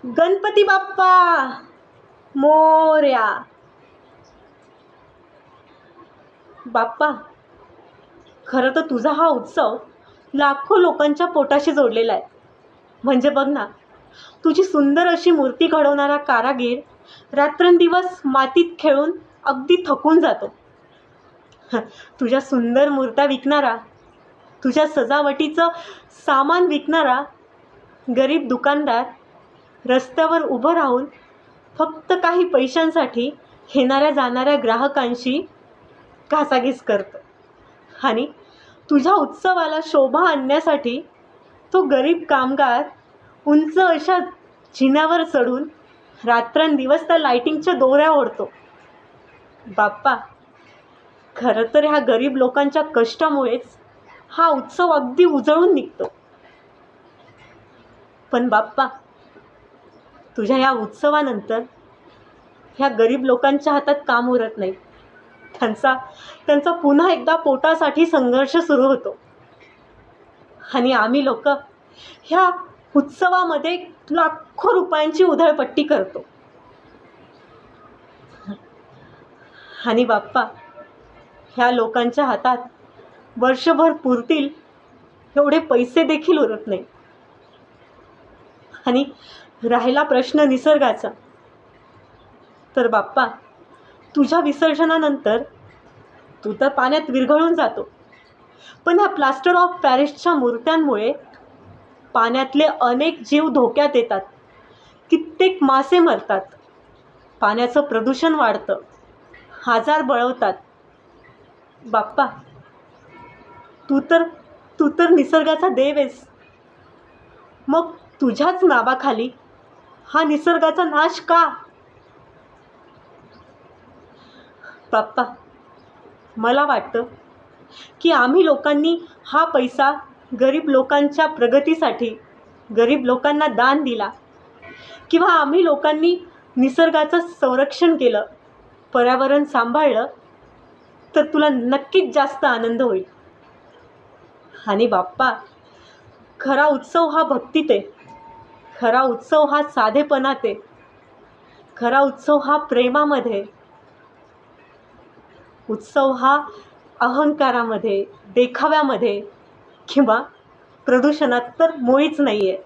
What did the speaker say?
गणपती बाप्पा मोरया. बाप्पा, खरं तर तुझा हा उत्सव लाखो लोकांच्या पोटाशी जोडलेला आहे. म्हणजे बघ ना, तुझी सुंदर अशी मूर्ती घडवणारा कारागीर रात्रंदिवस मातीत खेळून अगदी थकून जातो. तुझ्या सुंदर मूर्त्या विकणारा, तुझ्या सजावटीचं सामान विकणारा गरीब दुकानदार रस्त्यावर उभं राहून फक्त काही पैशांसाठी येणाऱ्या जाणाऱ्या ग्राहकांशी घासाघीस करतो. आणि तुझ्या उत्सवाला शोभा आणण्यासाठी तो गरीब कामगार उंच अशा जिन्यावर चढून रात्रंदिवस त्या लाईटिंगच्या दोऱ्या ओढतो. बाप्पा, खरं तर ह्या गरीब लोकांच्या कष्टामुळेच हा उत्सव अगदी उजळून निघतो. पण बाप्पा, तुझ्या या उत्सवानंतर ह्या गरीब लोकांच्या हातात काम उरत नाही. त्यांचा पुन्हा एकदा पोटासाठी संघर्ष सुरू होतो. आणि आम्ही लोक ह्या उत्सवामध्ये लाखो रुपयांची उधळपट्टी करतो. आणि बाप्पा, ह्या लोकांच्या हातात वर्षभर पुरतील एवढे पैसे देखील उरत नाही. आणि राहिला प्रश्न निसर्गाचा, तर बाप्पा, तुझ्या विसर्जनानंतर तू तर पाण्यात विरघळून जातो. पण ह्या प्लास्टर ऑफ पॅरिसच्या मूर्त्यांमुळे पाण्यातले अनेक जीव धोक्यात येतात. कित्येक मासे मरतात, पाण्याचं प्रदूषण वाढतं, आजार बळवतात. बाप्पा, तू तर निसर्गाचा देव आहेस. मग तुझ्याच नावाखाली हा निसर्गाचा नाश का? बाप्पा, मला वाटतं की आम्ही लोकांनी हा पैसा गरीब लोकांच्या प्रगतीसाठी, गरीब लोकांना दान दिला, किंवा आम्ही लोकांनी निसर्गाचं संरक्षण केलं, पर्यावरण सांभाळलं, तर तुला नक्कीच जास्त आनंद होईल. आणि बाप्पा, खरा उत्सव हा भक्तीत आहे. खरा उत्सव हा साधेपणात आहे. खरा उत्सव हा प्रेमामध्ये. उत्सव हा अहंकारामध्ये, देखाव्यामध्ये किंवा प्रदूषणात तर मुळीच नाही आहे.